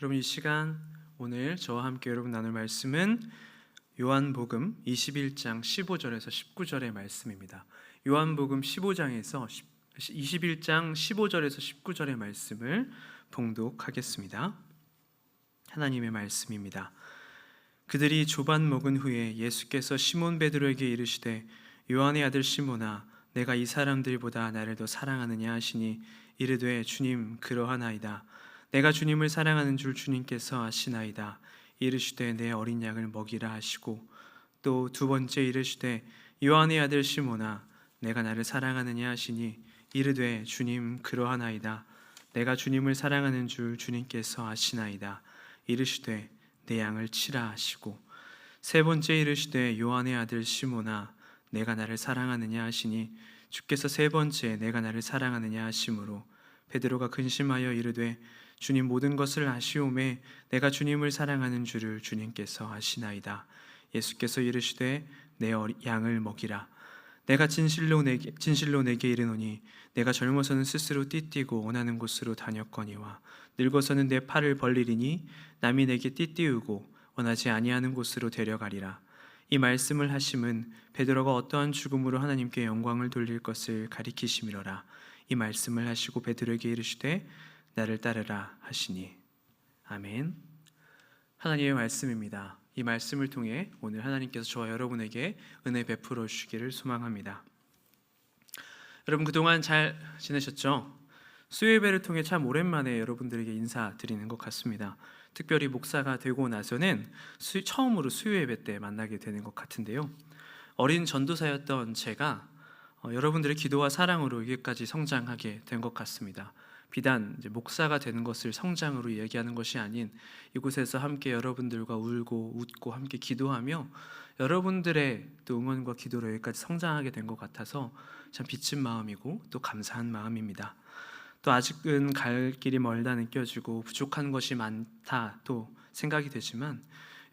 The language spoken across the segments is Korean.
여러분, 이 시간 오늘 저와 함께 여러분 나눌 말씀은 요한복음 21장 15절에서 19절의 말씀입니다. 요한복음 15장에서 21장 15절에서 19절의 말씀을 봉독하겠습니다. 하나님의 말씀입니다. 그들이 조반 먹은 후에 예수께서 시몬 베드로에게 이르시되 요한의 아들 시몬아, 내가 이 사람들보다 나를 더 사랑하느냐 하시니 이르되 주님, 그러하나이다. 내가 주님을 사랑하는 줄 주님께서 아시나이다. 이르시되 내 어린 양을 먹이라 하시고, 또 두 번째 이르시되 요한의 아들 시몬아, 내가 나를 사랑하느냐 하시니 이르되 주님, 그러하나이다. 내가 주님을 사랑하는 줄 주님께서 아시나이다. 이르시되 내 양을 치라 하시고, 세 번째 이르시되 요한의 아들 시몬아, 내가 나를 사랑하느냐 하시니 주께서 세 번째 내가 나를 사랑하느냐 하심으로 베드로가 근심하여 이르되 주님, 모든 것을 아시오매 내가 주님을 사랑하는 줄을 주님께서 아시나이다. 예수께서 이르시되 내 양을 먹이라. 내가 진실로 내게 이르노니 내가 젊어서는 스스로 띠띠고 원하는 곳으로 다녔거니와 늙어서는 내 팔을 벌리리니 남이 내게 띠띠우고 원하지 아니하는 곳으로 데려가리라. 이 말씀을 하심은 베드로가 어떠한 죽음으로 하나님께 영광을 돌릴 것을 가리키심이로라. 이 말씀을 하시고 베드로에게 이르시되 나를 따르라 하시니. 아멘. 하나님의 말씀입니다. 이 말씀을 통해 오늘 하나님께서 저와 여러분에게 은혜 베풀어 주시기를 소망합니다. 여러분, 그동안 잘 지내셨죠? 수요예배를 통해 참 오랜만에 여러분들에게 인사드리는 것 같습니다. 특별히 목사가 되고 나서는 처음으로 수요예배 때 만나게 되는 것 같은데요. 어린 전도사였던 제가 여러분들의 기도와 사랑으로 여기까지 성장하게 된 것 같습니다. 비단 이제 목사가 되는 것을 성장으로 얘기하는 것이 아닌 이곳에서 함께 여러분들과 울고 웃고 함께 기도하며 여러분들의 또 응원과 기도로 여기까지 성장하게 된 것 같아서 참 빚진 마음이고 또 감사한 마음입니다. 또 아직은 갈 길이 멀다 느껴지고 부족한 것이 많다 또 생각이 되지만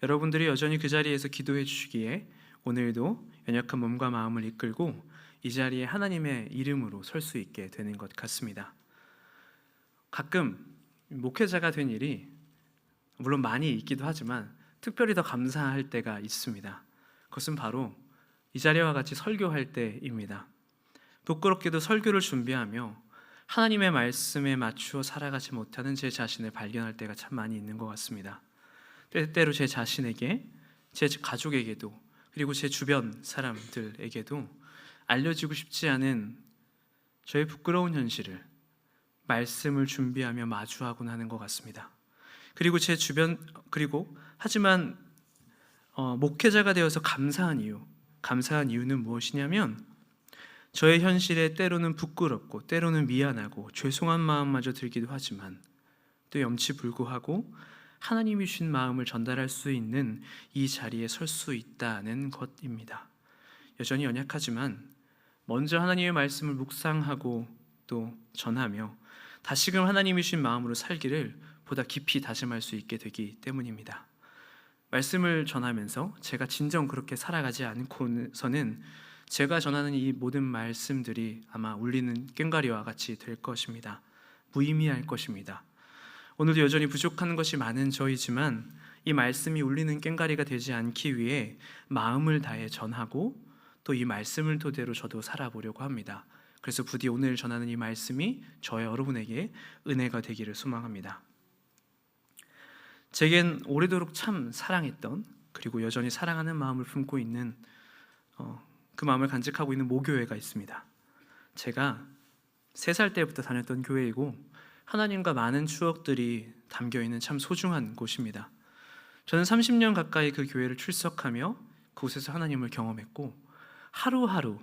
여러분들이 여전히 그 자리에서 기도해 주시기에 오늘도 연약한 몸과 마음을 이끌고 이 자리에 하나님의 이름으로 설 수 있게 되는 것 같습니다. 가끔 목회자가 된 일이 물론 많이 있기도 하지만 특별히 더 감사할 때가 있습니다. 그것은 바로 이 자리와 같이 설교할 때입니다. 부끄럽게도 설교를 준비하며 하나님의 말씀에 맞추어 살아가지 못하는 제 자신을 발견할 때가 참 많이 있는 것 같습니다. 때때로 제 자신에게, 제 가족에게도, 그리고 제 주변 사람들에게도 알려지고 싶지 않은 저의 부끄러운 현실을 말씀을 준비하며 마주하곤 하는 것 같습니다. 그리고 하지만 목회자가 되어서 감사한 이유는 무엇이냐면 저의 현실에 때로는 부끄럽고 때로는 미안하고 죄송한 마음마저 들기도 하지만 또 염치불구하고 하나님이 주신 마음을 전달할 수 있는 이 자리에 설 수 있다는 것입니다. 여전히 연약하지만 먼저 하나님의 말씀을 묵상하고 또 전하며 다시금 하나님이 주신 마음으로 살기를 보다 깊이 다짐할 수 있게 되기 때문입니다. 말씀을 전하면서 제가 진정 그렇게 살아가지 않고서는 제가 전하는 이 모든 말씀들이 아마 울리는 꽹과리와 같이 될 것입니다. 무의미할 것입니다. 오늘도 여전히 부족한 것이 많은 저이지만 이 말씀이 울리는 꽹과리가 되지 않기 위해 마음을 다해 전하고 또 이 말씀을 토대로 저도 살아보려고 합니다. 그래서 부디 오늘 전하는 이 말씀이 저와 여러분에게 은혜가 되기를 소망합니다. 제겐 오래도록 참 사랑했던, 그리고 여전히 사랑하는 마음을 품고 있는 그 마음을 간직하고 있는 모교회가 있습니다. 제가 3살 때부터 다녔던 교회이고 하나님과 많은 추억들이 담겨있는 참 소중한 곳입니다. 저는 30년 가까이 그 교회를 출석하며 그곳에서 하나님을 경험했고 하루하루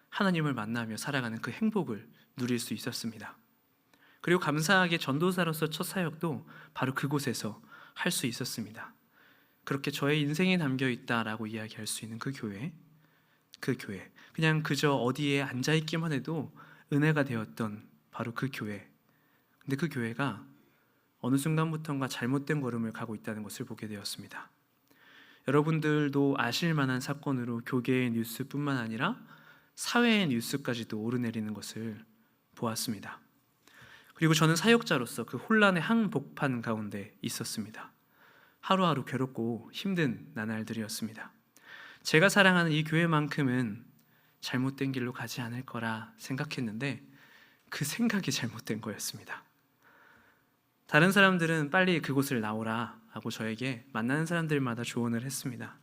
하나님을 만나며 살아가는 그 행복을 누릴 수 있었습니다. 그리고 감사하게 전도사로서 첫 사역도 바로 그곳에서 할 수 있었습니다. 그렇게 저의 인생이 담겨있다라고 이야기할 수 있는 그 교회, 그냥 그저 어디에 앉아있기만 해도 은혜가 되었던 바로 그 교회. 근데 그 교회가 어느 순간부터인가 잘못된 걸음을 가고 있다는 것을 보게 되었습니다. 여러분들도 아실 만한 사건으로 교계의 뉴스뿐만 아니라 사회의 뉴스까지도 오르내리는 것을 보았습니다. 그리고 저는 사역자로서 그 혼란의 한복판 가운데 있었습니다. 하루하루 괴롭고 힘든 나날들이었습니다. 제가 사랑하는 이 교회만큼은 잘못된 길로 가지 않을 거라 생각했는데 그 생각이 잘못된 거였습니다. 다른 사람들은 빨리 그곳을 나오라 하고 저에게 만나는 사람들마다 조언을 했습니다.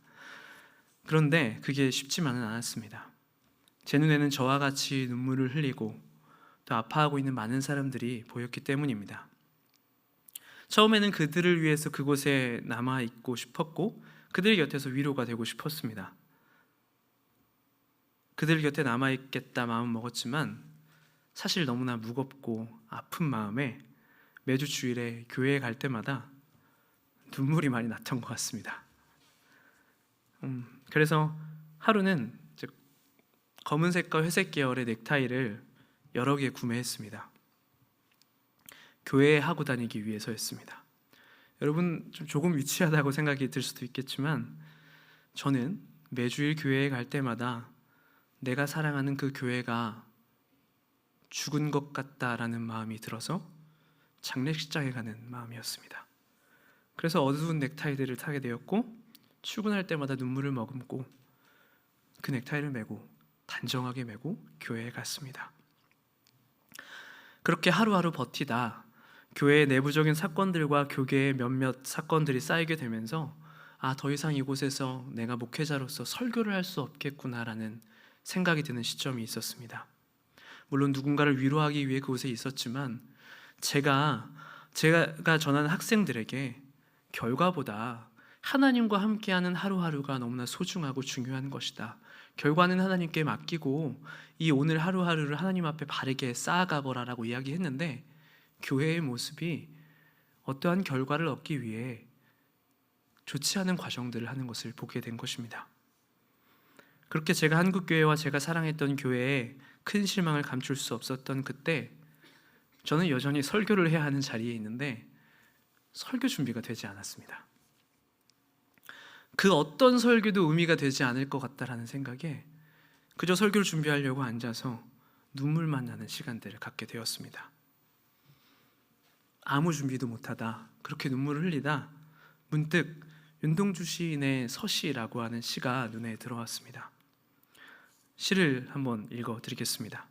그런데 그게 쉽지만은 않았습니다. 제 눈에는 저와 같이 눈물을 흘리고 또 아파하고 있는 많은 사람들이 보였기 때문입니다. 처음에는 그들을 위해서 그곳에 남아있고 싶었고 그들 곁에서 위로가 되고 싶었습니다. 그들 곁에 남아있겠다 마음 먹었지만 사실 너무나 무겁고 아픈 마음에 매주 주일에 교회에 갈 때마다 눈물이 많이 났던 것 같습니다. 그래서 하루는 검은색과 회색 계열의 넥타이를 여러 개 구매했습니다. 교회에 하고 다니기 위해서였습니다. 여러분 조금 유치하다고 생각이 들 수도 있겠지만 저는 매주일 교회에 갈 때마다 내가 사랑하는 그 교회가 죽은 것 같다라는 마음이 들어서 장례식장에 가는 마음이었습니다. 그래서 어두운 넥타이들을 타게 되었고 출근할 때마다 눈물을 머금고 그 넥타이를 메고 단정하게 메고 교회에 갔습니다. 그렇게 하루하루 버티다 교회의 내부적인 사건들과 교계의 몇몇 사건들이 쌓이게 되면서 더 이상 이곳에서 내가 목회자로서 설교를 할 수 없겠구나라는 생각이 드는 시점이 있었습니다. 물론 누군가를 위로하기 위해 그곳에 있었지만 제가 전하는 학생들에게 결과보다 하나님과 함께하는 하루하루가 너무나 소중하고 중요한 것이다. 결과는 하나님께 맡기고 이 오늘 하루하루를 하나님 앞에 바르게 쌓아가 보라라고 이야기했는데 교회의 모습이 어떠한 결과를 얻기 위해 좋지 않은 과정들을 하는 것을 보게 된 것입니다. 그렇게 제가 한국교회와 제가 사랑했던 교회에 큰 실망을 감출 수 없었던 그때 저는 여전히 설교를 해야 하는 자리에 있는데 설교 준비가 되지 않았습니다. 그 어떤 설교도 의미가 되지 않을 것 같다라는 생각에 그저 설교를 준비하려고 앉아서 눈물만 나는 시간들을 갖게 되었습니다. 아무 준비도 못하다 그렇게 눈물을 흘리다 문득 윤동주 시인의 서시라고 하는 시가 눈에 들어왔습니다. 시를 한번 읽어드리겠습니다.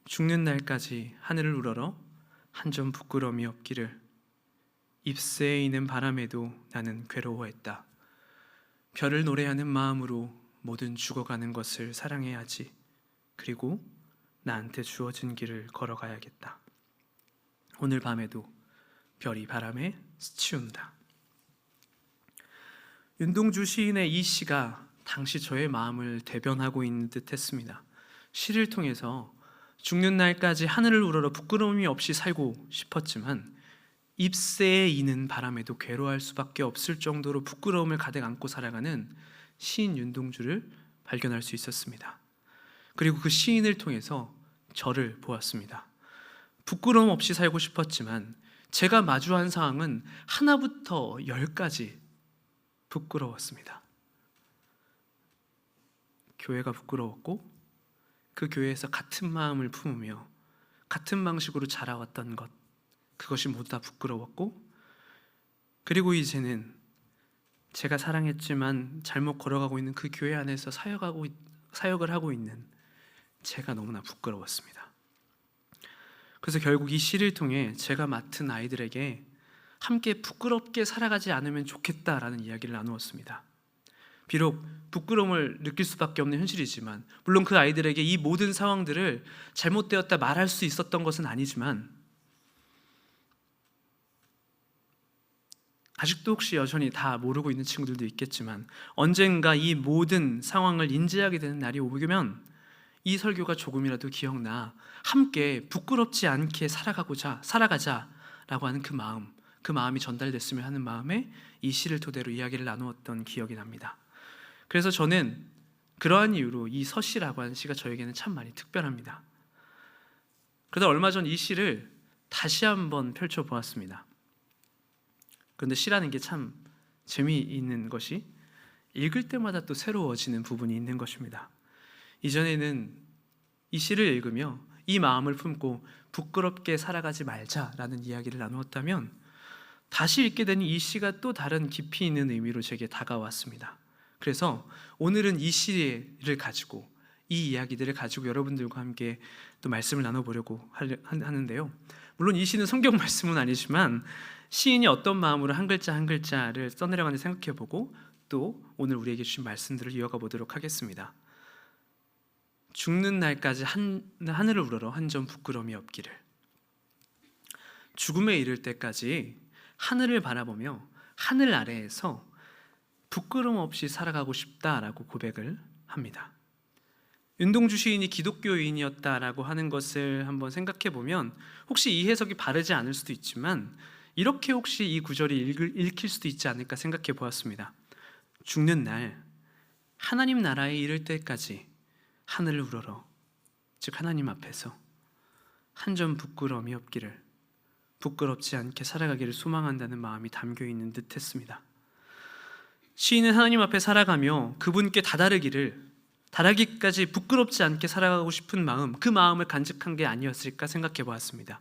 죽는 날까지 하늘을 우러러 한 점 부끄러움이 없기를 잎새에 있는 바람에도 나는 괴로워했다. 별을 노래하는 마음으로 모든 죽어가는 것을 사랑해야지. 그리고 나한테 주어진 길을 걸어가야겠다. 오늘 밤에도 별이 바람에 스치운다. 윤동주 시인의 이 시가 당시 저의 마음을 대변하고 있는 듯 했습니다. 시를 통해서 죽는 날까지 하늘을 우러러 부끄러움이 없이 살고 싶었지만 잎새에 이는 바람에도 괴로워할 수밖에 없을 정도로 부끄러움을 가득 안고 살아가는 시인 윤동주를 발견할 수 있었습니다. 그리고 그 시인을 통해서 저를 보았습니다. 부끄러움 없이 살고 싶었지만 제가 마주한 상황은 하나부터 10까지 부끄러웠습니다. 교회가 부끄러웠고 그 교회에서 같은 마음을 품으며 같은 방식으로 자라왔던 것, 그것이 모두 다 부끄러웠고, 그리고 이제는 제가 사랑했지만 잘못 걸어가고 있는 그 교회 안에서 사역을 하고 있는 제가 너무나 부끄러웠습니다. 그래서 결국 이 시를 통해 제가 맡은 아이들에게 함께 부끄럽게 살아가지 않으면 좋겠다라는 이야기를 나누었습니다. 비록 부끄러움을 느낄 수밖에 없는 현실이지만, 물론 그 아이들에게 이 모든 상황들을 잘못되었다 말할 수 있었던 것은 아니지만, 아직도 혹시 여전히 다 모르고 있는 친구들도 있겠지만, 언젠가 이 모든 상황을 인지하게 되는 날이 오면 이 설교가 조금이라도 기억나 함께 부끄럽지 않게 살아가자라고 하는 그 마음이 전달됐으면 하는 마음에 이 시를 토대로 이야기를 나누었던 기억이 납니다. 그래서 저는 그러한 이유로 이 서시라고 하는 시가 저에게는 참 많이 특별합니다. 그러다 얼마 전 이 시를 다시 한번 펼쳐보았습니다. 그런데 시라는 게 참 재미있는 것이 읽을 때마다 또 새로워지는 부분이 있는 것입니다. 이전에는 이 시를 읽으며 이 마음을 품고 부끄럽게 살아가지 말자라는 이야기를 나누었다면, 다시 읽게 되는 이 시가 또 다른 깊이 있는 의미로 제게 다가왔습니다. 그래서 오늘은 이 시를 가지고, 이 이야기들을 가지고 여러분들과 함께 또 말씀을 나눠보려고 하는데요. 물론 이 시는 성경 말씀은 아니지만 시인이 어떤 마음으로 한 글자 한 글자를 써내려가는지 생각해보고 또 오늘 우리에게 주신 말씀들을 이어가 보도록 하겠습니다. 죽는 날까지 하늘을 우러러 한 점 부끄러움이 없기를. 죽음에 이를 때까지 하늘을 바라보며 하늘 아래에서 부끄러움 없이 살아가고 싶다라고 고백을 합니다. 윤동주 시인이 기독교인이었다라고 하는 것을 한번 생각해 보면 혹시 이 해석이 바르지 않을 수도 있지만 이렇게 혹시 이 구절이 읽힐 수도 있지 않을까 생각해 보았습니다. 죽는 날 하나님 나라에 이를 때까지 하늘을 우러러, 즉 하나님 앞에서 한 점 부끄러움이 없기를, 부끄럽지 않게 살아가기를 소망한다는 마음이 담겨 있는 듯 했습니다. 시인은 하나님 앞에 살아가며 그분께 다다르기까지 부끄럽지 않게 살아가고 싶은 마음, 그 마음을 간직한 게 아니었을까 생각해 보았습니다.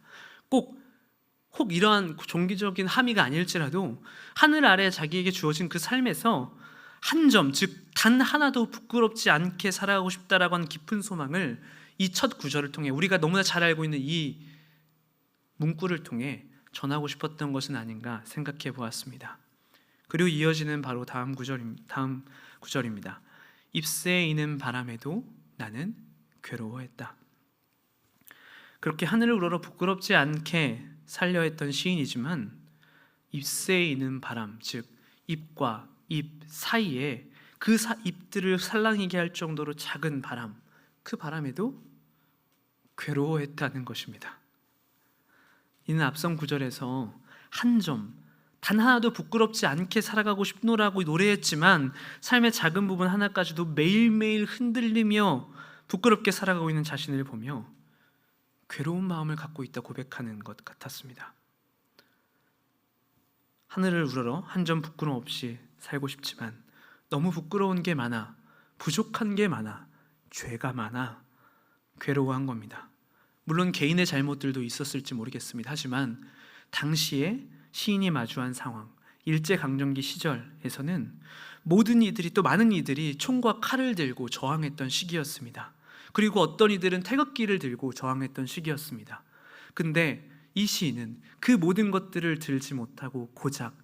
혹 이러한 종기적인 함의가 아닐지라도 하늘 아래 자기에게 주어진 그 삶에서 한 점, 즉 단 하나도 부끄럽지 않게 살아가고 싶다라고 하는 깊은 소망을 이 첫 구절을 통해, 우리가 너무나 잘 알고 있는 이 문구를 통해 전하고 싶었던 것은 아닌가 생각해 보았습니다. 그리고 이어지는 바로 다음 구절입니다. 잎새에 이는 바람에도 나는 괴로워했다. 그렇게 하늘을 우러러 부끄럽지 않게 살려 했던 시인이지만 잎새에 이는 바람, 즉 잎과 잎 사이에 그 잎들을 살랑이게 할 정도로 작은 바람, 그 바람에도 괴로워했다는 것입니다. 이는 앞선 구절에서 한 점, 단 하나도 부끄럽지 않게 살아가고 싶노라고 노래했지만 삶의 작은 부분 하나까지도 매일매일 흔들리며 부끄럽게 살아가고 있는 자신을 보며 괴로운 마음을 갖고 있다 고백하는 것 같았습니다. 하늘을 우러러 한 점 부끄러움 없이 살고 싶지만 너무 부끄러운 게 많아, 부족한 게 많아, 죄가 많아 괴로워한 겁니다. 물론 개인의 잘못들도 있었을지 모르겠습니다. 하지만 당시에 시인이 마주한 상황, 일제강점기 시절에서는 모든 이들이, 또 많은 이들이 총과 칼을 들고 저항했던 시기였습니다. 그리고 어떤 이들은 태극기를 들고 저항했던 시기였습니다. 근데 이 시인은 그 모든 것들을 들지 못하고 고작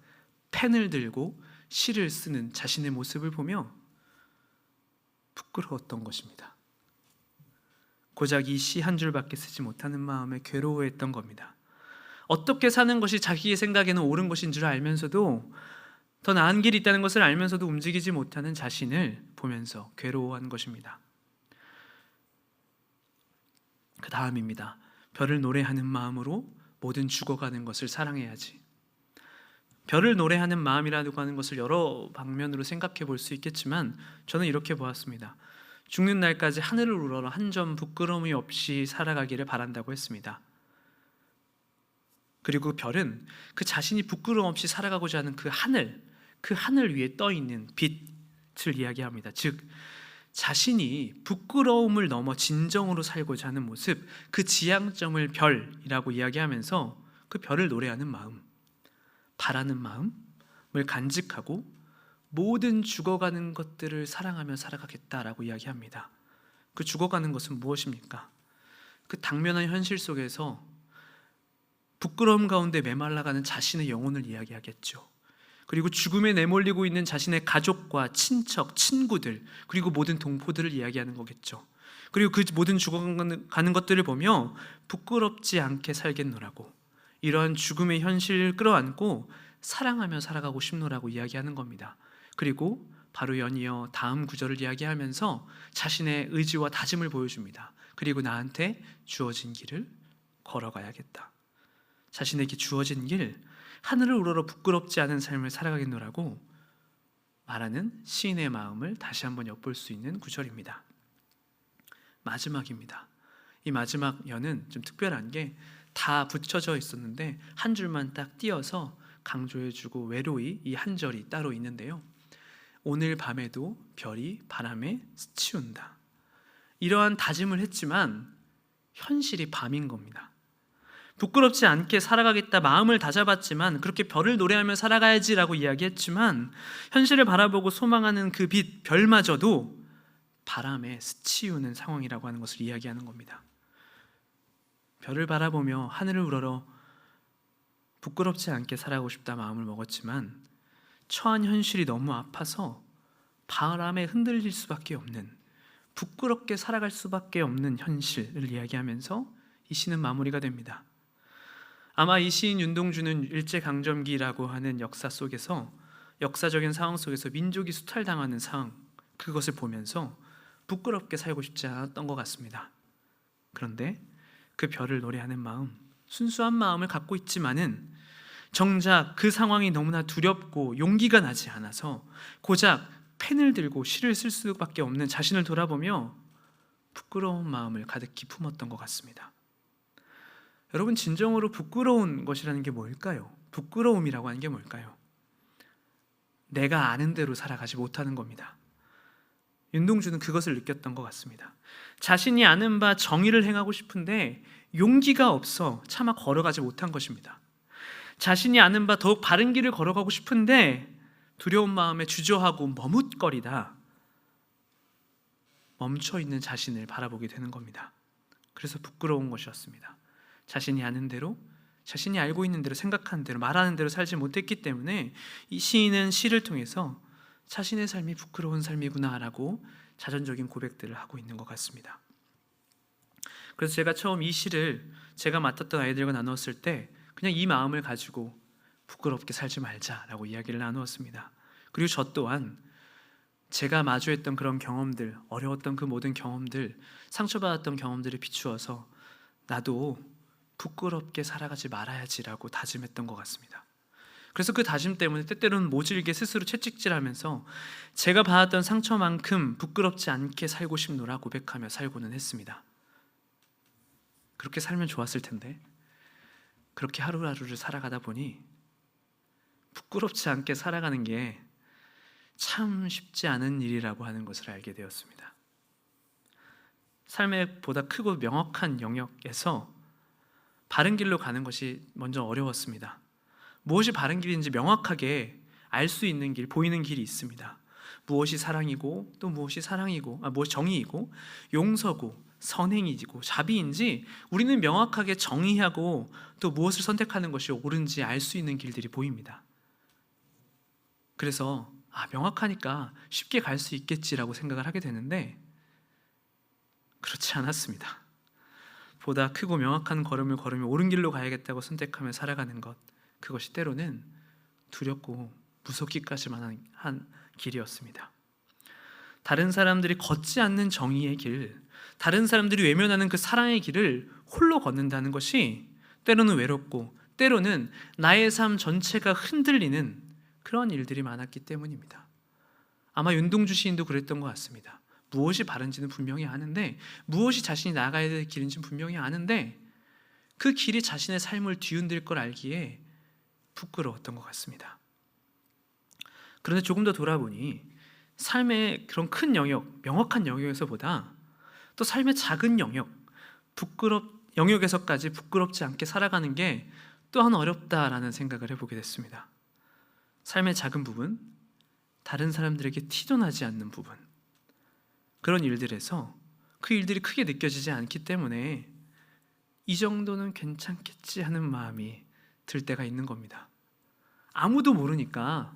펜을 들고 시를 쓰는 자신의 모습을 보며 부끄러웠던 것입니다. 고작 이 시 한 줄밖에 쓰지 못하는 마음에 괴로워했던 겁니다. 어떻게 사는 것이 자기의 생각에는 옳은 것인 줄 알면서도, 더 나은 길이 있다는 것을 알면서도 움직이지 못하는 자신을 보면서 괴로워한 것입니다. 그 다음입니다. 별을 노래하는 마음으로 모든 죽어가는 것을 사랑해야지. 별을 노래하는 마음이라고 하는 것을 여러 방면으로 생각해 볼 수 있겠지만 저는 이렇게 보았습니다. 죽는 날까지 하늘을 우러러 한 점 부끄러움이 없이 살아가기를 바란다고 했습니다. 그리고 별은 그 자신이 부끄러움 없이 살아가고자 하는 그 하늘 위에 떠 있는 빛을 이야기합니다. 즉 자신이 부끄러움을 넘어 진정으로 살고자 하는 모습, 그 지향점을 별이라고 이야기하면서 그 별을 노래하는 마음, 바라는 마음을 간직하고 모든 죽어가는 것들을 사랑하며 살아가겠다라고 이야기합니다. 그 죽어가는 것은 무엇입니까? 그 당면한 현실 속에서 부끄러움 가운데 메말라가는 자신의 영혼을 이야기하겠죠. 그리고 죽음에 내몰리고 있는 자신의 가족과 친척, 친구들, 그리고 모든 동포들을 이야기하는 거겠죠. 그리고 그 모든 죽어가는 것들을 보며 부끄럽지 않게 살겠노라고, 이러한 죽음의 현실을 끌어안고 사랑하며 살아가고 싶노라고 이야기하는 겁니다. 그리고 바로 연이어 다음 구절을 이야기하면서 자신의 의지와 다짐을 보여줍니다. 그리고 나한테 주어진 길을 걸어가야겠다. 자신에게 주어진 길, 하늘을 우러러 부끄럽지 않은 삶을 살아가겠노라고 말하는 시인의 마음을 다시 한번 엿볼 수 있는 구절입니다. 마지막입니다. 이 마지막 연은 좀 특별한 게 다 붙여져 있었는데 한 줄만 딱 띄어서 강조해주고 외로이 이 한 절이 따로 있는데요. 오늘 밤에도 별이 바람에 스치운다. 이러한 다짐을 했지만 현실이 밤인 겁니다. 부끄럽지 않게 살아가겠다 마음을 다잡았지만, 그렇게 별을 노래하며 살아가야지라고 이야기했지만, 현실을 바라보고 소망하는 그 빛, 별마저도 바람에 스치우는 상황이라고 하는 것을 이야기하는 겁니다. 별을 바라보며 하늘을 우러러 부끄럽지 않게 살아가고 싶다 마음을 먹었지만, 처한 현실이 너무 아파서 바람에 흔들릴 수밖에 없는, 부끄럽게 살아갈 수밖에 없는 현실을 이야기하면서 이 시는 마무리가 됩니다. 아마 이 시인 윤동주는 일제강점기라고 하는 역사 속에서, 역사적인 상황 속에서 민족이 수탈당하는 상황, 그것을 보면서 부끄럽게 살고 싶지 않았던 것 같습니다. 그런데 그 별을 노래하는 마음, 순수한 마음을 갖고 있지만은 정작 그 상황이 너무나 두렵고 용기가 나지 않아서 고작 펜을 들고 시를 쓸 수밖에 없는 자신을 돌아보며 부끄러운 마음을 가득히 품었던 것 같습니다. 여러분, 진정으로 부끄러운 것이라는 게 뭘까요? 부끄러움이라고 하는 게 뭘까요? 내가 아는 대로 살아가지 못하는 겁니다. 윤동주는 그것을 느꼈던 것 같습니다. 자신이 아는 바 정의를 행하고 싶은데 용기가 없어 차마 걸어가지 못한 것입니다. 자신이 아는 바 더욱 바른 길을 걸어가고 싶은데 두려운 마음에 주저하고 머뭇거리다 멈춰있는 자신을 바라보게 되는 겁니다. 그래서 부끄러운 것이었습니다. 자신이 아는 대로, 자신이 알고 있는 대로, 생각하는 대로, 말하는 대로 살지 못했기 때문에 이 시인은 시를 통해서 자신의 삶이 부끄러운 삶이구나라고 자전적인 고백들을 하고 있는 것 같습니다. 그래서 제가 처음 이 시를 제가 맡았던 아이들과 나누었을 때 그냥 이 마음을 가지고 부끄럽게 살지 말자라고 이야기를 나누었습니다. 그리고 저 또한 제가 마주했던 그런 경험들, 어려웠던 그 모든 경험들, 상처받았던 경험들을 비추어서 나도 부끄럽게 살아가지 말아야지라고 다짐했던 것 같습니다. 그래서 그 다짐 때문에 때때로는 모질게 스스로 채찍질하면서 제가 받았던 상처만큼 부끄럽지 않게 살고 싶노라 고백하며 살고는 했습니다. 그렇게 살면 좋았을 텐데 그렇게 하루하루를 살아가다 보니 부끄럽지 않게 살아가는 게 참 쉽지 않은 일이라고 하는 것을 알게 되었습니다. 삶의 보다 크고 명확한 영역에서 바른 길로 가는 것이 먼저 어려웠습니다. 무엇이 바른 길인지 명확하게 알 수 있는 길, 보이는 길이 있습니다. 무엇이 사랑이고 또 무엇이 사랑이고, 무엇이 정의이고 용서고 선행이고 자비인지 우리는 명확하게 정의하고 또 무엇을 선택하는 것이 옳은지 알 수 있는 길들이 보입니다. 그래서 명확하니까 쉽게 갈 수 있겠지라고 생각을 하게 되는데 그렇지 않았습니다. 보다 크고 명확한 걸음을 걸으며 옳은 길로 가야겠다고 선택하며 살아가는 것, 그것이 때로는 두렵고 무섭기까지만 한 길이었습니다. 다른 사람들이 걷지 않는 정의의 길, 다른 사람들이 외면하는 그 사랑의 길을 홀로 걷는다는 것이 때로는 외롭고 때로는 나의 삶 전체가 흔들리는 그런 일들이 많았기 때문입니다. 아마 윤동주 시인도 그랬던 것 같습니다. 무엇이 바른지는 분명히 아는데, 무엇이 자신이 나가야 될 길인지는 분명히 아는데 그 길이 자신의 삶을 뒤흔들 걸 알기에 부끄러웠던 것 같습니다. 그런데 조금 더 돌아보니 삶의 그런 큰 영역, 명확한 영역에서보다 또 삶의 작은 영역에서까지 부끄럽지 않게 살아가는 게 또한 어렵다라는 생각을 해보게 됐습니다. 삶의 작은 부분, 다른 사람들에게 티도 나지 않는 부분, 그런 일들에서 그 일들이 크게 느껴지지 않기 때문에 이 정도는 괜찮겠지 하는 마음이 들 때가 있는 겁니다. 아무도 모르니까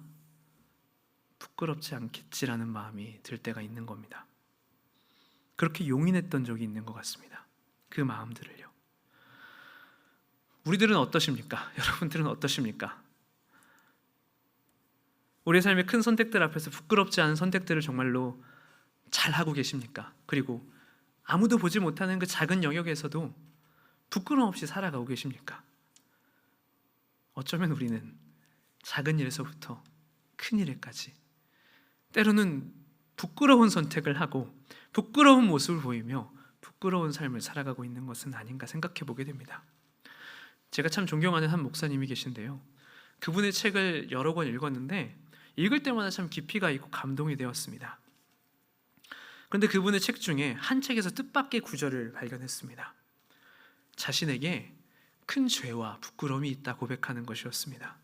부끄럽지 않겠지라는 마음이 들 때가 있는 겁니다. 그렇게 용인했던 적이 있는 것 같습니다. 그 마음들을요. 우리들은 어떠십니까? 여러분들은 어떠십니까? 우리의 삶의 큰 선택들 앞에서 부끄럽지 않은 선택들을 정말로 잘 하고 계십니까? 그리고 아무도 보지 못하는 그 작은 영역에서도 부끄럼 없이 살아가고 계십니까? 어쩌면 우리는 작은 일에서부터 큰 일에까지 때로는 부끄러운 선택을 하고 부끄러운 모습을 보이며 부끄러운 삶을 살아가고 있는 것은 아닌가 생각해 보게 됩니다. 제가 참 존경하는 한 목사님이 계신데요, 그분의 책을 여러 권 읽었는데 읽을 때마다 참 깊이가 있고 감동이 되었습니다. 그런데 그분의 책 중에 한 책에서 뜻밖의 구절을 발견했습니다. 자신에게 큰 죄와 부끄러움이 있다 고백하는 것이었습니다.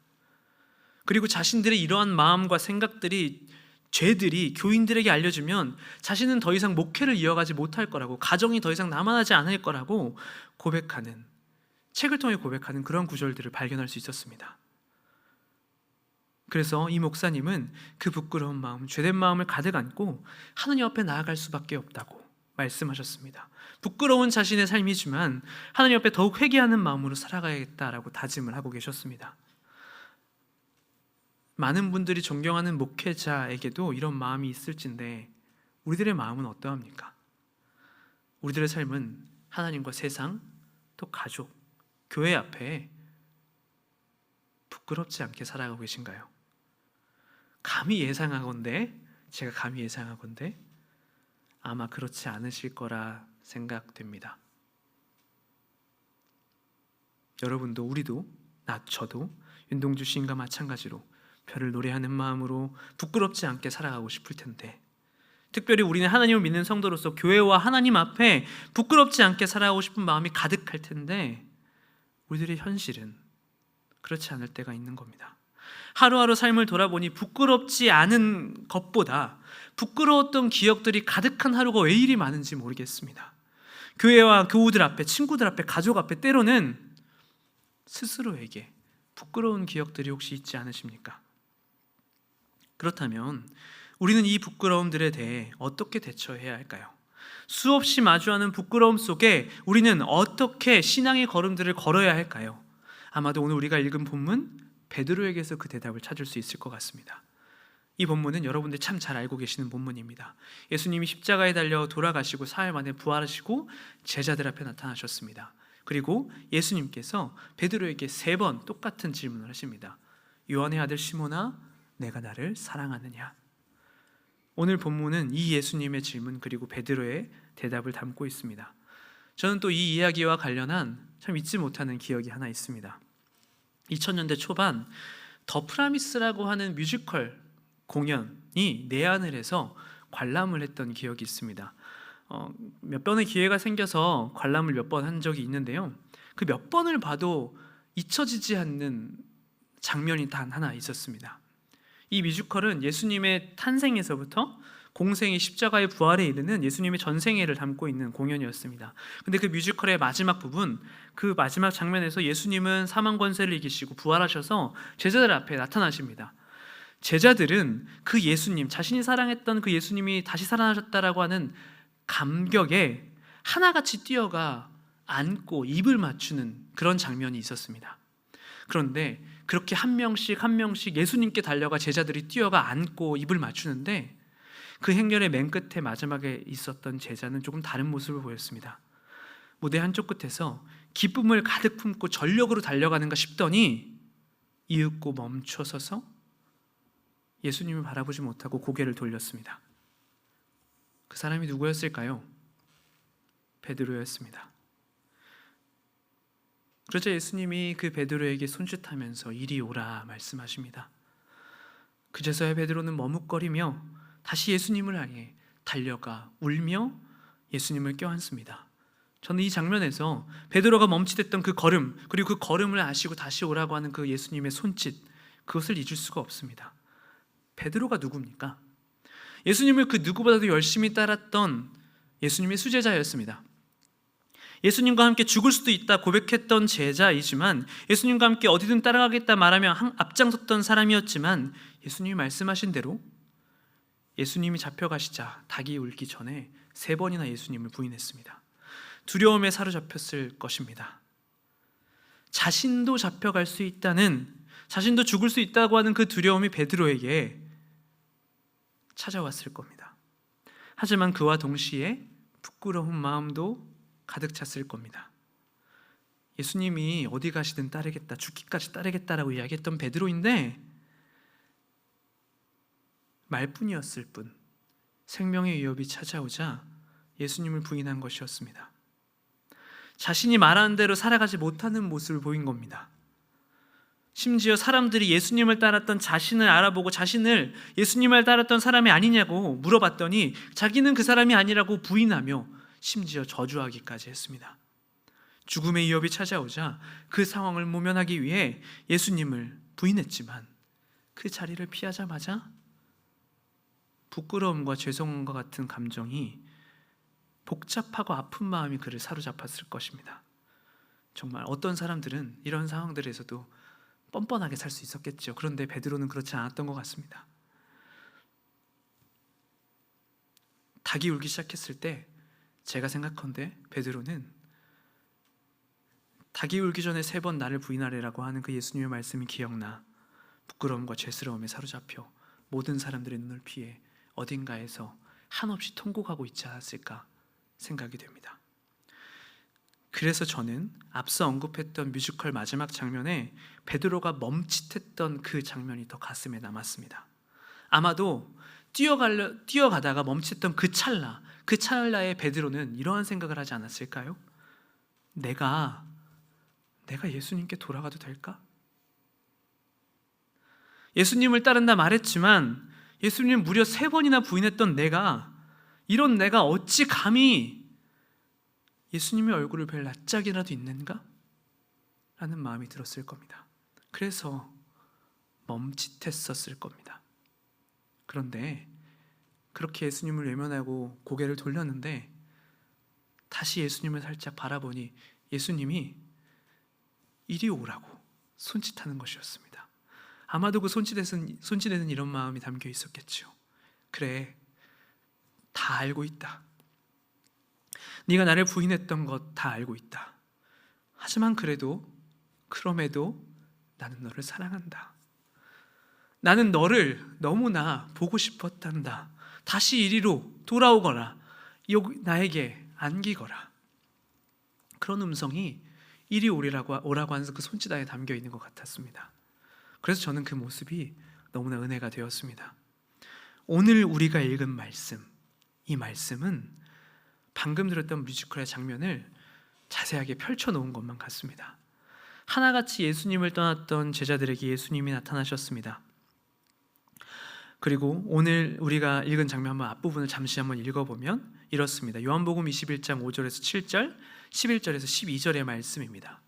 그리고 자신들의 이러한 마음과 생각들이, 죄들이 교인들에게 알려지면 자신은 더 이상 목회를 이어가지 못할 거라고, 가정이 더 이상 남아나지 않을 거라고 고백하는, 책을 통해 고백하는 그런 구절들을 발견할 수 있었습니다. 그래서 이 목사님은 그 부끄러운 마음, 죄된 마음을 가득 안고 하나님 앞에 나아갈 수밖에 없다고 말씀하셨습니다. 부끄러운 자신의 삶이지만 하나님 앞에 더욱 회개하는 마음으로 살아가야겠다라고 다짐을 하고 계셨습니다. 많은 분들이 존경하는 목회자에게도 이런 마음이 있을진데 우리들의 마음은 어떠합니까? 우리들의 삶은 하나님과 세상, 또 가족, 교회 앞에 부끄럽지 않게 살아가고 계신가요? 제가 감히 예상하건대 아마 그렇지 않으실 거라 생각됩니다. 여러분도, 우리도, 저도 윤동주 시인과 마찬가지로 별을 노래하는 마음으로 부끄럽지 않게 살아가고 싶을 텐데, 특별히 우리는 하나님을 믿는 성도로서 교회와 하나님 앞에 부끄럽지 않게 살아가고 싶은 마음이 가득할 텐데, 우리들의 현실은 그렇지 않을 때가 있는 겁니다. 하루하루 삶을 돌아보니 부끄럽지 않은 것보다 부끄러웠던 기억들이 가득한 하루가 왜 이리 많은지 모르겠습니다. 교회와 교우들 앞에, 친구들 앞에, 가족 앞에 때로는 스스로에게 부끄러운 기억들이 혹시 있지 않으십니까? 그렇다면 우리는 이 부끄러움들에 대해 어떻게 대처해야 할까요? 수없이 마주하는 부끄러움 속에 우리는 어떻게 신앙의 걸음들을 걸어야 할까요? 아마도 오늘 우리가 읽은 본문 베드로에게서 그 대답을 찾을 수 있을 것 같습니다. 이 본문은 여러분들 참 잘 알고 계시는 본문입니다. 예수님이 십자가에 달려 돌아가시고 사흘 만에 부활하시고 제자들 앞에 나타나셨습니다. 그리고 예수님께서 베드로에게 3번 똑같은 질문을 하십니다. 요한의 아들 시몬아, 내가 나를 사랑하느냐? 오늘 본문은 이 예수님의 질문 그리고 베드로의 대답을 담고 있습니다. 저는 또 이 이야기와 관련한 참 잊지 못하는 기억이 하나 있습니다. 2000년대 초반 더 프라미스라고 하는 뮤지컬 공연이 내한을 해서 관람을 했던 기억이 있습니다. 몇 번의 기회가 생겨서 관람을 몇 번 한 적이 있는데요, 그 몇 번을 봐도 잊혀지지 않는 장면이 단 하나 있었습니다. 이 뮤지컬은 예수님의 탄생에서부터 공생의 십자가의 부활에 이르는 예수님의 전생애를 담고 있는 공연이었습니다. 근데 그 뮤지컬의 마지막 부분, 그 마지막 장면에서 예수님은 사망 권세를 이기시고 부활하셔서 제자들 앞에 나타나십니다. 제자들은 그 예수님, 자신이 사랑했던 그 예수님이 다시 살아나셨다라고 하는 감격에 하나같이 뛰어가 안고 입을 맞추는 그런 장면이 있었습니다. 그런데 그렇게 한 명씩 한 명씩 예수님께 달려가 제자들이 뛰어가 안고 입을 맞추는데, 그 행렬의 맨 끝에 마지막에 있었던 제자는 조금 다른 모습을 보였습니다. 무대 한쪽 끝에서 기쁨을 가득 품고 전력으로 달려가는가 싶더니 이윽고 멈춰서서 예수님을 바라보지 못하고 고개를 돌렸습니다. 그 사람이 누구였을까요? 베드로였습니다. 그러자 예수님이 그 베드로에게 손짓하면서 이리 오라 말씀하십니다. 그제서야 베드로는 머뭇거리며 다시 예수님을 향해 달려가 울며 예수님을 껴안습니다. 저는 이 장면에서 베드로가 멈칫했던 그 걸음, 그리고 그 걸음을 아시고 다시 오라고 하는 그 예수님의 손짓, 그것을 잊을 수가 없습니다. 베드로가 누굽니까? 예수님을 그 누구보다도 열심히 따랐던 예수님의 수제자였습니다. 예수님과 함께 죽을 수도 있다 고백했던 제자이지만, 예수님과 함께 어디든 따라가겠다 말하며 앞장섰던 사람이었지만, 예수님이 말씀하신 대로 예수님이 잡혀가시자 닭이 울기 전에 3번이나 예수님을 부인했습니다. 두려움에 사로잡혔을 것입니다. 자신도 잡혀갈 수 있다는, 자신도 죽을 수 있다고 하는 그 두려움이 베드로에게 찾아왔을 겁니다. 하지만 그와 동시에 부끄러운 마음도 가득 찼을 겁니다. 예수님이 어디 가시든 따르겠다, 죽기까지 따르겠다라고 이야기했던 베드로인데, 말뿐이었을 뿐 생명의 위협이 찾아오자 예수님을 부인한 것이었습니다. 자신이 말하는 대로 살아가지 못하는 모습을 보인 겁니다. 심지어 사람들이 예수님을 따랐던 자신을 알아보고 자신을 예수님을 따랐던 사람이 아니냐고 물어봤더니 자기는 그 사람이 아니라고 부인하며 심지어 저주하기까지 했습니다. 죽음의 위협이 찾아오자 그 상황을 모면하기 위해 예수님을 부인했지만 그 자리를 피하자마자 부끄러움과 죄송함과 같은 감정이 복잡하고 아픈 마음이 그를 사로잡았을 것입니다. 정말 어떤 사람들은 이런 상황들에서도 뻔뻔하게 살 수 있었겠죠. 그런데 베드로는 그렇지 않았던 것 같습니다. 닭이 울기 시작했을 때 제가 생각컨대 베드로는 닭이 울기 전에 3번 나를 부인하리라고 하는 그 예수님의 말씀이 기억나 부끄러움과 죄스러움에 사로잡혀 모든 사람들의 눈을 피해 어딘가에서 한없이 통곡하고 있지 않았을까 생각이 됩니다. 그래서 저는 앞서 언급했던 뮤지컬 마지막 장면에 베드로가 멈칫했던 그 장면이 더 가슴에 남았습니다. 아마도 뛰어가다가 멈칫했던 그 찰나에 베드로는 이러한 생각을 하지 않았을까요? 내가 예수님께 돌아가도 될까? 예수님을 따른다 말했지만 예수님 무려 3번이나 부인했던 이런 내가 어찌 감히 예수님의 얼굴을 뵐 낯짝이라도 있는가? 라는 마음이 들었을 겁니다. 그래서 멈칫했었을 겁니다. 그런데 그렇게 예수님을 외면하고 고개를 돌렸는데 다시 예수님을 살짝 바라보니 예수님이 이리 오라고 손짓하는 것이었습니다. 아마도 그 손짓에는 이런 마음이 담겨 있었겠죠. 그래, 다 알고 있다. 네가 나를 부인했던 것 다 알고 있다. 하지만 그럼에도 나는 너를 사랑한다. 나는 너를 너무나 보고 싶었단다. 다시 이리로 돌아오거라. 나에게 안기거라. 그런 음성이 이리 오라고 하는 그 손짓 안에 담겨 있는 것 같았습니다. 그래서 저는 그 모습이 너무나 은혜가 되었습니다. 오늘 우리가 읽은 말씀, 이 말씀은 방금 들었던 뮤지컬의 장면을 자세하게 펼쳐놓은 것만 같습니다. 하나같이 예수님을 떠났던 제자들에게 예수님이 나타나셨습니다. 그리고 오늘 우리가 읽은 장면 앞부분을 잠시 한번 읽어보면 이렇습니다. 요한복음 21장 5절에서 7절, 11절에서 12절의 말씀입니다.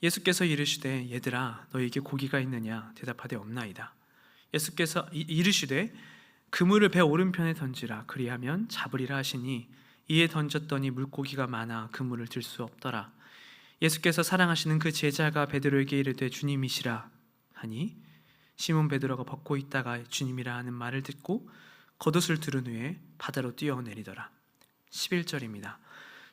예수께서 이르시되 얘들아 너희에게 고기가 있느냐 대답하되 없나이다. 예수께서 이르시되 그물을 배 오른편에 던지라 그리하면 잡으리라 하시니 이에 던졌더니 물고기가 많아 그물을 들 수 없더라. 예수께서 사랑하시는 그 제자가 베드로에게 이르되 주님이시라 하니 시몬 베드로가 벗고 있다가 주님이라 하는 말을 듣고 겉옷을 두른 후에 바다로 뛰어내리더라. 11절입니다.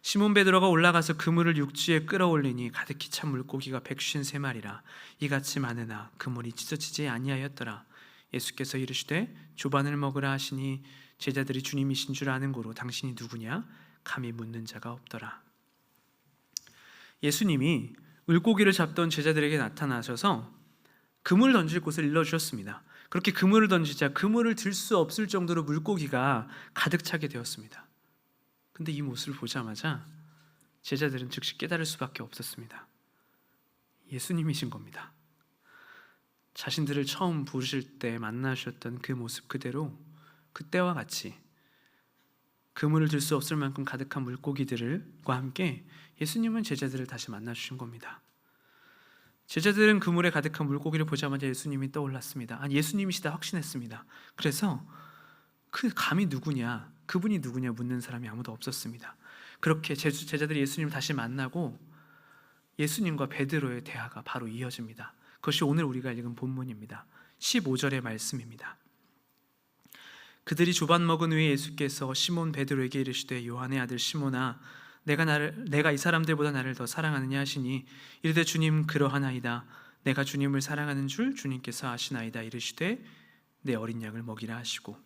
시몬 베드로가 올라가서 그물을 육지에 끌어올리니 가득히 찬 물고기가 153마리라 이같이 많으나 그물이 찢어지지 아니하였더라. 예수께서 이르시되 조반을 먹으라 하시니 제자들이 주님이신 줄 아는 고로 당신이 누구냐 감히 묻는 자가 없더라. 예수님이 물고기를 잡던 제자들에게 나타나셔서 그물을 던질 곳을 일러주셨습니다. 그렇게 그물을 던지자 그물을 들 수 없을 정도로 물고기가 가득 차게 되었습니다. 근데 이 모습을 보자마자 제자들은 즉시 깨달을 수밖에 없었습니다. 예수님이신 겁니다. 자신들을 처음 부르실 때 만나셨던 그 모습 그대로 그때와 같이 그물을 들 수 없을 만큼 가득한 물고기들과 함께 예수님은 제자들을 다시 만나주신 겁니다. 제자들은 그물에 가득한 물고기를 보자마자 예수님이 떠올랐습니다. 아니 예수님이시다 확신했습니다. 그래서 그 감히 누구냐, 그분이 누구냐 묻는 사람이 아무도 없었습니다. 그렇게 제자들이 예수님을 다시 만나고 예수님과 베드로의 대화가 바로 이어집니다. 그것이 오늘 우리가 읽은 본문입니다. 15절의 말씀입니다. 그들이 조반 먹은 후에 예수께서 시몬 베드로에게 이르시되 요한의 아들 시몬아 내가 이 사람들보다 나를 더 사랑하느냐 하시니 이르되 주님 그러하나이다. 내가 주님을 사랑하는 줄 주님께서 아시나이다. 이르시되 내 어린 양을 먹이라 하시고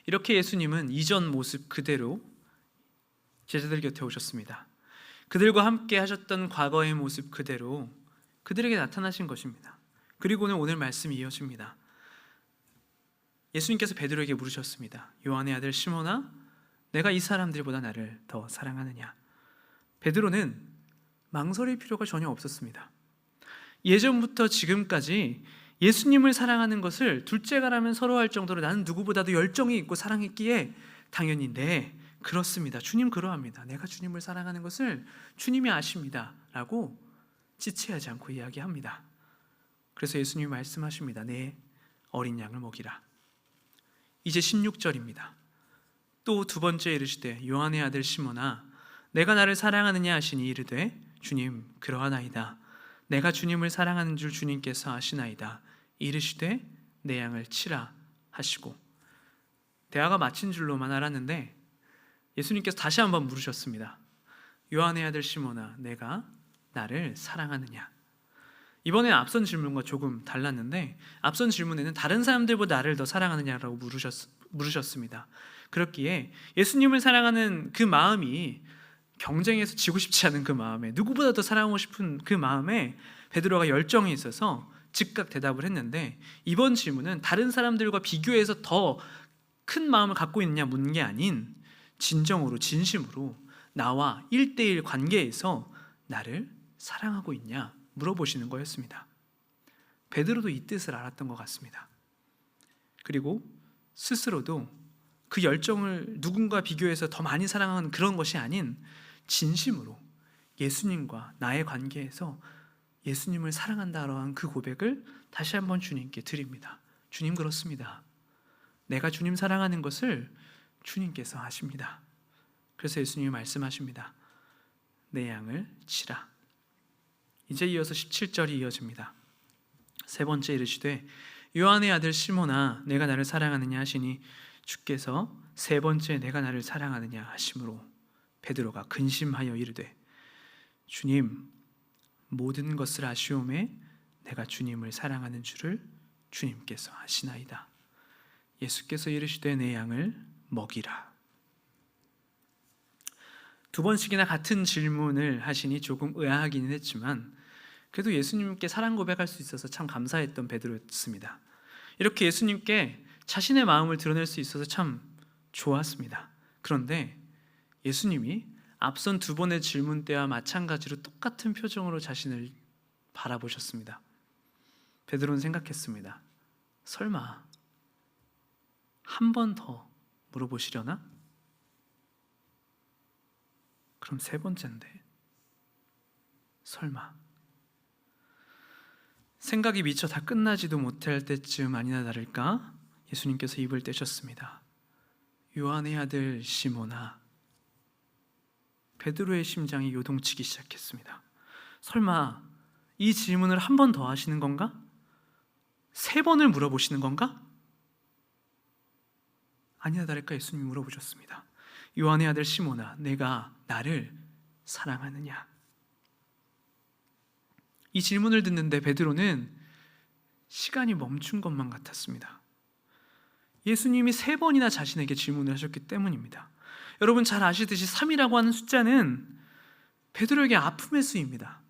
이렇게 예수님은 이전 모습 그대로 제자들 곁에 오셨습니다. 그들과 함께 하셨던 과거의 모습 그대로 그들에게 나타나신 것입니다. 그리고는 오늘 말씀이 이어집니다. 예수님께서 베드로에게 물으셨습니다. 요한의 아들 시몬아 내가 이 사람들보다 나를 더 사랑하느냐? 베드로는 망설일 필요가 전혀 없었습니다. 예전부터 지금까지 예수님을 사랑하는 것을 둘째가라면 서로할 정도로 나는 누구보다도 열정이 있고 사랑했기에 당연히 네, 그렇습니다. 주님 그러합니다. 내가 주님을 사랑하는 것을 주님이 아십니다 라고 지체하지 않고 이야기합니다. 그래서 예수님이 말씀하십니다. 내 어린 양을 먹이라. 이제 16절입니다. 또 두 번째 이르시되 요한의 아들 시몬아 내가 나를 사랑하느냐 하시니 이르되 주님 그러하나이다. 내가 주님을 사랑하는 줄 주님께서 아시나이다. 이르시되 내 양을 치라 하시고, 대화가 마친 줄로만 알았는데 예수님께서 다시 한번 물으셨습니다. 요한의 아들 시몬아 내가 나를 사랑하느냐. 이번에 앞선 질문과 조금 달랐는데 앞선 질문에는 다른 사람들보다 나를 더 사랑하느냐라고 물으셨습니다. 그렇기에 예수님을 사랑하는 그 마음이 경쟁에서 지고 싶지 않은 그 마음에, 누구보다 더 사랑하고 싶은 그 마음에 베드로가 열정이 있어서 즉각 대답을 했는데, 이번 질문은 다른 사람들과 비교해서 더 큰 마음을 갖고 있느냐 묻는 게 아닌 진정으로 진심으로 나와 1대1 관계에서 나를 사랑하고 있냐 물어보시는 거였습니다. 베드로도 이 뜻을 알았던 것 같습니다. 그리고 스스로도 그 열정을 누군가 비교해서 더 많이 사랑하는 그런 것이 아닌 진심으로 예수님과 나의 관계에서 예수님을 사랑한다라는 그 고백을 다시 한번 주님께 드립니다. 주님 그렇습니다. 내가 주님 사랑하는 것을 주님께서 아십니다. 그래서 예수님이 말씀하십니다. 내 양을 치라. 이제 이어서 17절이 이어집니다. 세 번째 이르시되 요한의 아들 시몬아 내가 나를 사랑하느냐 하시니 주께서 세 번째 내가 나를 사랑하느냐 하심으로 베드로가 근심하여 이르되 주님 모든 것을 아시오매 내가 주님을 사랑하는 줄을 주님께서 아시나이다. 예수께서 이르시되 내 양을 먹이라. 두 번씩이나 같은 질문을 하시니 조금 의아하기는 했지만 그래도 예수님께 사랑 고백할 수 있어서 참 감사했던 베드로였습니다. 이렇게 예수님께 자신의 마음을 드러낼 수 있어서 참 좋았습니다. 그런데 예수님이 앞선 두 번의 질문 때와 마찬가지로 똑같은 표정으로 자신을 바라보셨습니다. 베드로는 생각했습니다. 설마 한 번 더 물어보시려나? 그럼 세 번째인데 설마. 생각이 미처 다 끝나지도 못할 때쯤 아니나 다를까 예수님께서 입을 떼셨습니다. 요한의 아들 시몬아. 베드로의 심장이 요동치기 시작했습니다. 설마 이 질문을 한 번 더 하시는 건가? 세 번을 물어보시는 건가? 아니나 다를까 예수님이 물어보셨습니다. 요한의 아들 시몬아, 내가 나를 사랑하느냐? 이 질문을 듣는데 베드로는 시간이 멈춘 것만 같았습니다. 예수님이 세 번이나 자신에게 질문을 하셨기 때문입니다. 여러분 잘 아시듯이 3이라고 하는 숫자는 베드로에게 아픔의 수입니다.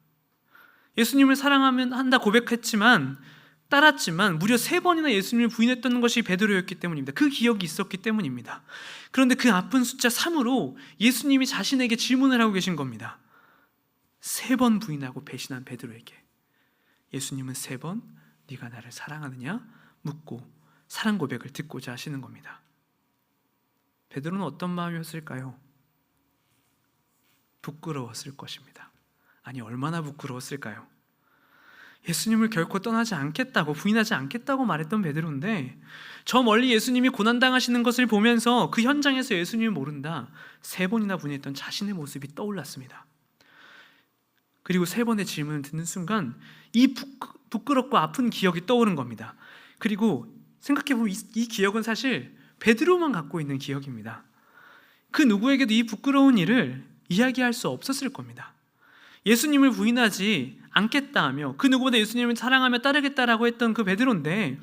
예수님을 사랑한다 고백했지만 따랐지만 무려 3번이나 예수님을 부인했던 것이 베드로였기 때문입니다. 그 기억이 있었기 때문입니다. 그런데 그 아픈 숫자 3으로 예수님이 자신에게 질문을 하고 계신 겁니다. 3번 부인하고 배신한 베드로에게 예수님은 3번 네가 나를 사랑하느냐 묻고 사랑 고백을 듣고자 하시는 겁니다. 베드로는 어떤 마음이었을까요? 부끄러웠을 것입니다. 아니 얼마나 부끄러웠을까요? 예수님을 결코 떠나지 않겠다고 부인하지 않겠다고 말했던 베드로인데 저 멀리 예수님이 고난당하시는 것을 보면서 그 현장에서 예수님을 모른다 3번이나 부인했던 자신의 모습이 떠올랐습니다. 그리고 3번의 질문을 듣는 순간 이 부끄럽고 아픈 기억이 떠오른 겁니다. 그리고 생각해보면 이 기억은 사실 베드로만 갖고 있는 기억입니다. 그 누구에게도 이 부끄러운 일을 이야기할 수 없었을 겁니다. 예수님을 부인하지 않겠다 하며 그 누구보다 예수님을 사랑하며 따르겠다라고 했던 그 베드로인데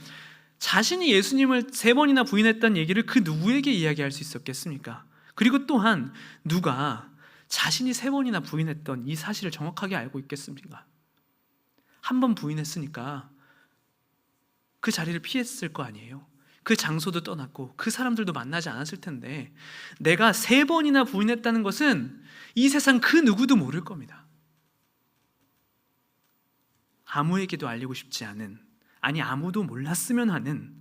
자신이 예수님을 3번이나 부인했다는 얘기를 그 누구에게 이야기할 수 있었겠습니까? 그리고 또한 누가 자신이 3번이나 부인했던 이 사실을 정확하게 알고 있겠습니까? 한 번 부인했으니까 그 자리를 피했을 거 아니에요. 그 장소도 떠났고 그 사람들도 만나지 않았을 텐데 내가 3번이나 부인했다는 것은 이 세상 그 누구도 모를 겁니다. 아무에게도 알리고 싶지 않은, 아니 아무도 몰랐으면 하는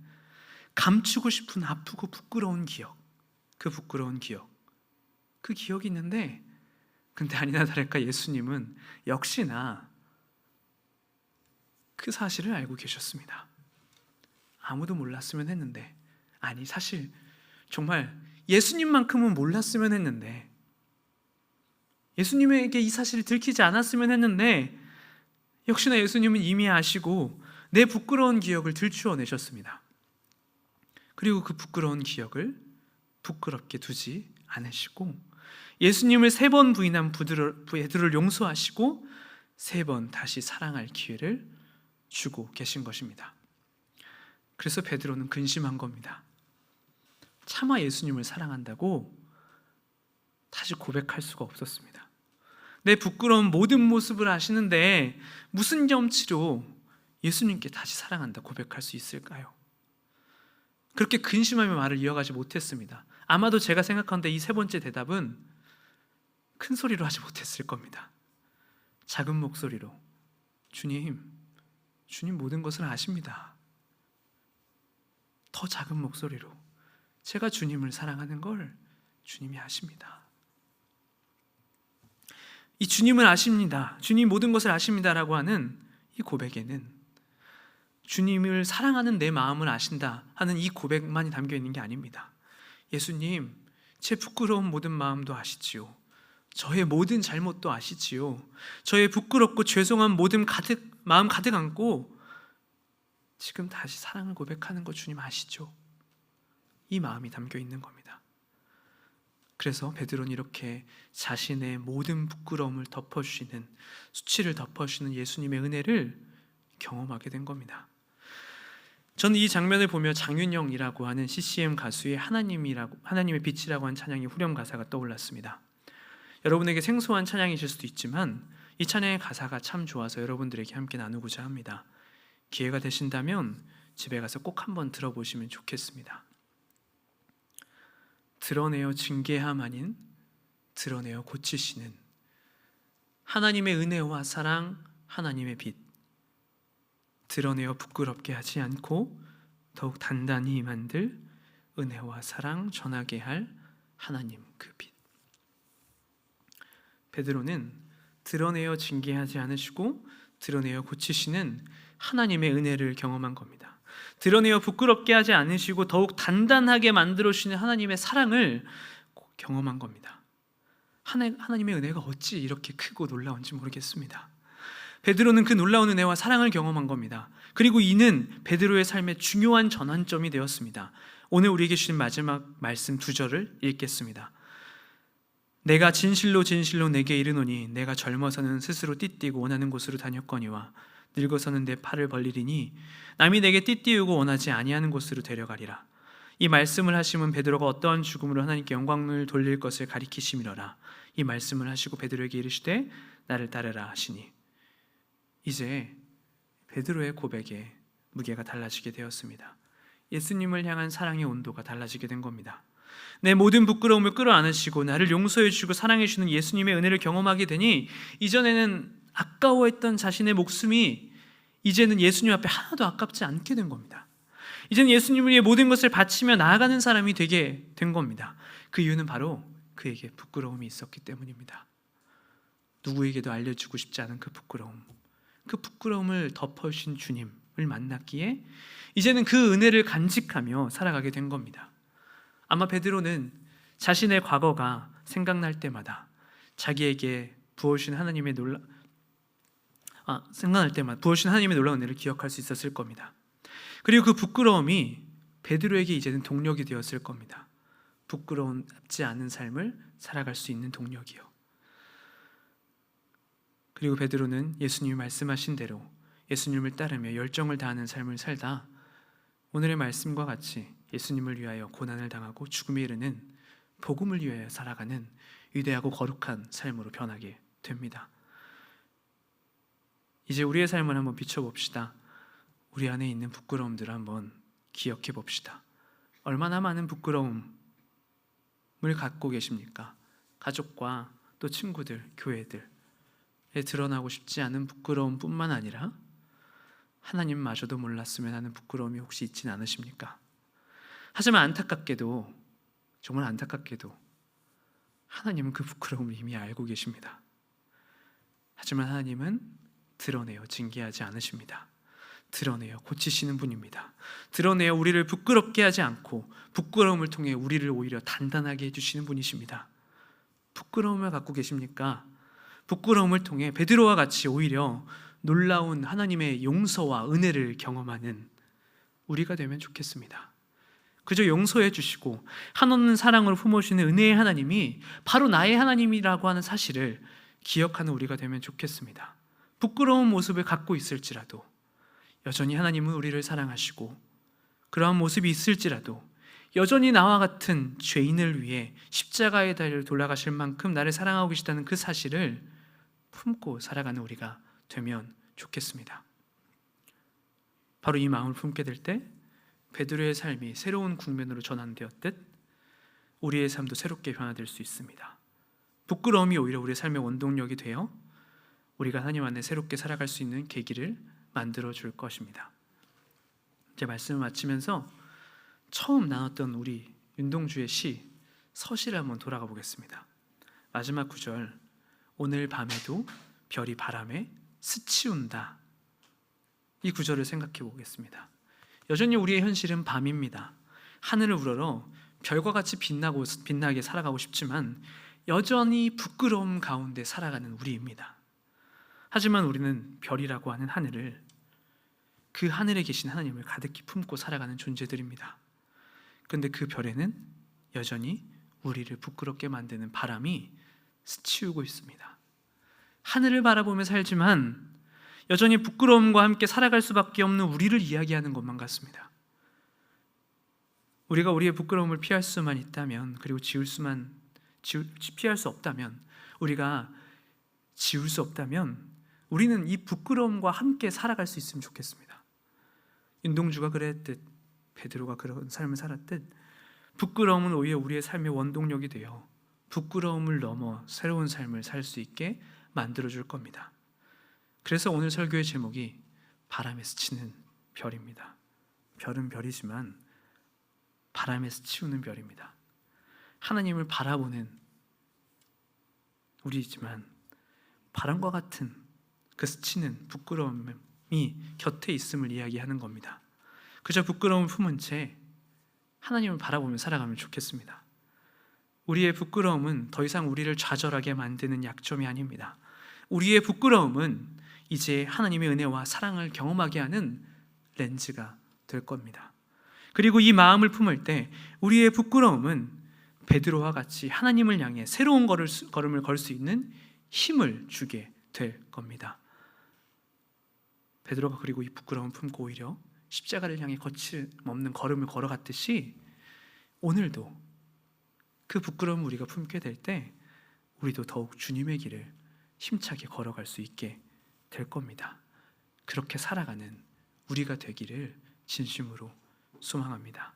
감추고 싶은 아프고 부끄러운 기억, 그 부끄러운 기억 그 기억이 있는데, 근데 아니나 다를까 예수님은 역시나 그 사실을 알고 계셨습니다. 아무도 몰랐으면 했는데, 아니 사실 정말 예수님만큼은 몰랐으면 했는데, 예수님에게 이 사실을 들키지 않았으면 했는데, 역시나 예수님은 이미 아시고 내 부끄러운 기억을 들추어내셨습니다. 그리고 그 부끄러운 기억을 부끄럽게 두지 않으시고 예수님을 3번 부인한 베드로를 용서하시고 3번 다시 사랑할 기회를 주고 계신 것입니다. 그래서 베드로는 근심한 겁니다. 차마 예수님을 사랑한다고 다시 고백할 수가 없었습니다. 내 부끄러운 모든 모습을 아시는데 무슨 염치로 예수님께 다시 사랑한다 고백할 수 있을까요? 그렇게 근심하며 말을 이어가지 못했습니다. 아마도 제가 생각하는데 이 3번째 대답은 큰 소리로 하지 못했을 겁니다. 작은 목소리로, 주님 모든 것을 아십니다. 더 작은 목소리로, 제가 주님을 사랑하는 걸 주님이 아십니다. 이 주님을 아십니다, 주님 모든 것을 아십니다라고 하는 이 고백에는 주님을 사랑하는 내 마음을 아신다 하는 이 고백만이 담겨 있는 게 아닙니다. 예수님, 제 부끄러운 모든 마음도 아시지요. 저의 모든 잘못도 아시지요. 저의 부끄럽고 죄송한 모든 마음 가득 안고 지금 다시 사랑을 고백하는 거 주님 아시죠? 이 마음이 담겨 있는 겁니다. 그래서 베드로는 이렇게 자신의 모든 부끄러움을 덮어주시는, 수치를 덮어주시는 예수님의 은혜를 경험하게 된 겁니다. 저는 이 장면을 보며 장윤영이라고 하는 CCM 가수의 하나님의 빛이라고 하는 찬양의 후렴 가사가 떠올랐습니다. 여러분에게 생소한 찬양이실 수도 있지만 이 찬양의 가사가 참 좋아서 여러분들에게 함께 나누고자 합니다. 기회가 되신다면 집에 가서 꼭 한번 들어보시면 좋겠습니다. 드러내어 징계함 아닌 드러내어 고치시는 하나님의 은혜와 사랑, 하나님의 빛, 드러내어 부끄럽게 하지 않고 더욱 단단히 만들 은혜와 사랑 전하게 할 하나님 그 빛. 베드로는 드러내어 징계하지 않으시고 드러내어 고치시는 하나님의 은혜를 경험한 겁니다. 드러내어 부끄럽게 하지 않으시고 더욱 단단하게 만들어주시는 하나님의 사랑을 경험한 겁니다. 하나님의 은혜가 어찌 이렇게 크고 놀라운지 모르겠습니다. 베드로는 그 놀라운 은혜와 사랑을 경험한 겁니다. 그리고 이는 베드로의 삶의 중요한 전환점이 되었습니다. 오늘 우리에게 주신 마지막 말씀 2절을 읽겠습니다. 내가 진실로 진실로 내게 이르노니 내가 젊어서는 스스로 띠띠고 원하는 곳으로 다녔거니와 늙어서는 내 팔을 벌리리니 남이 내게 띠띠우고 원하지 아니하는 곳으로 데려가리라. 이 말씀을 하심은 베드로가 어떠한 죽음으로 하나님께 영광을 돌릴 것을 가리키심이로라. 이 말씀을 하시고 베드로에게 이르시되 나를 따르라 하시니. 이제 베드로의 고백에 무게가 달라지게 되었습니다. 예수님을 향한 사랑의 온도가 달라지게 된 겁니다. 내 모든 부끄러움을 끌어안으시고 나를 용서해 주시고 사랑해 주시는 예수님의 은혜를 경험하게 되니 이전에는 아까워했던 자신의 목숨이 이제는 예수님 앞에 하나도 아깝지 않게 된 겁니다. 이제는 예수님을 위해 모든 것을 바치며 나아가는 사람이 되게 된 겁니다. 그 이유는 바로 그에게 부끄러움이 있었기 때문입니다. 누구에게도 알려주고 싶지 않은 그 부끄러움을 덮어주신 주님을 만났기에 이제는 그 은혜를 간직하며 살아가게 된 겁니다. 아마 베드로는 자신의 과거가 생각날 때마다 자기에게 부어주신 하나님의 놀라운 은혜를 기억할 수 있었을 겁니다. 그리고 그 부끄러움이 베드로에게 이제는 동력이 되었을 겁니다. 부끄러움지 않은 삶을 살아갈 수 있는 동력이요. 그리고 베드로는 예수님이 말씀하신 대로 예수님을 따르며 열정을 다하는 삶을 살다 오늘의 말씀과 같이 예수님을 위하여 고난을 당하고 죽음에 이르는 복음을 위하여 살아가는 위대하고 거룩한 삶으로 변하게 됩니다. 이제 우리의 삶을 한번 비춰봅시다. 우리 안에 있는 부끄러움들을 한번 기억해 봅시다. 얼마나 많은 부끄러움을 갖고 계십니까? 가족과 또 친구들, 교회들에 드러나고 싶지 않은 부끄러움뿐만 아니라 하나님마저도 몰랐으면 하는 부끄러움이 혹시 있지는 않으십니까? 하지만 안타깝게도, 정말 안타깝게도 하나님은 그 부끄러움을 이미 알고 계십니다. 하지만 하나님은 드러내어 징계하지 않으십니다. 드러내어 고치시는 분입니다. 드러내어 우리를 부끄럽게 하지 않고 부끄러움을 통해 우리를 오히려 단단하게 해주시는 분이십니다. 부끄러움을 갖고 계십니까? 부끄러움을 통해 베드로와 같이 오히려 놀라운 하나님의 용서와 은혜를 경험하는 우리가 되면 좋겠습니다. 그저 용서해 주시고 한없는 사랑으로 품어주시는 은혜의 하나님이 바로 나의 하나님이라고 하는 사실을 기억하는 우리가 되면 좋겠습니다. 부끄러운 모습을 갖고 있을지라도 여전히 하나님은 우리를 사랑하시고, 그러한 모습이 있을지라도 여전히 나와 같은 죄인을 위해 십자가의 다리를 돌아가실 만큼 나를 사랑하고 계시다는 그 사실을 품고 살아가는 우리가 되면 좋겠습니다. 바로 이 마음을 품게 될 때 베드로의 삶이 새로운 국면으로 전환되었듯 우리의 삶도 새롭게 변화될 수 있습니다. 부끄러움이 오히려 우리의 삶의 원동력이 되어 우리가 하나님 안에 새롭게 살아갈 수 있는 계기를 만들어 줄 것입니다. 이제 말씀을 마치면서 처음 나눴던 우리 윤동주의 시 서시를 한번 돌아가 보겠습니다. 마지막 구절, 오늘 밤에도 별이 바람에 스치운다. 이 구절을 생각해 보겠습니다. 여전히 우리의 현실은 밤입니다. 하늘을 우러러 별과 같이 빛나게 살아가고 싶지만 여전히 부끄러움 가운데 살아가는 우리입니다. 하지만 우리는 별이라고 하는 하늘을, 그 하늘에 계신 하나님을 가득히 품고 살아가는 존재들입니다. 그런데 그 별에는 여전히 우리를 부끄럽게 만드는 바람이 스치우고 있습니다. 하늘을 바라보며 살지만 여전히 부끄러움과 함께 살아갈 수밖에 없는 우리를 이야기하는 것만 같습니다. 우리가 우리의 부끄러움을 피할 수만 있다면, 그리고 피할 수 없다면, 우리가 지울 수 없다면 우리는 이 부끄러움과 함께 살아갈 수 있으면 좋겠습니다. 윤동주가 그랬듯, 베드로가 그런 삶을 살았듯, 부끄러움은 오히려 우리의 삶의 원동력이 되어 부끄러움을 넘어 새로운 삶을 살 수 있게 만들어줄 겁니다. 그래서 오늘 설교의 제목이 바람에 스치는 별입니다. 별은 별이지만 바람에 스치우는 별입니다. 하나님을 바라보는 우리이지만 바람과 같은 그 스치는 부끄러움이 곁에 있음을 이야기하는 겁니다. 그저 부끄러움을 품은 채 하나님을 바라보며 살아가면 좋겠습니다. 우리의 부끄러움은 더 이상 우리를 좌절하게 만드는 약점이 아닙니다. 우리의 부끄러움은 이제 하나님의 은혜와 사랑을 경험하게 하는 렌즈가 될 겁니다. 그리고 이 마음을 품을 때 우리의 부끄러움은 베드로와 같이 하나님을 향해 새로운 걸음을 걸 수 있는 힘을 주게 될 겁니다. 베드로가 그리고 이 부끄러움을 품고 오히려 십자가를 향해 거침없는 걸음을 걸어갔듯이 오늘도 그 부끄러움을 우리가 품게 될 때 우리도 더욱 주님의 길을 힘차게 걸어갈 수 있게 될 겁니다. 그렇게 살아가는 우리가 되기를 진심으로 소망합니다.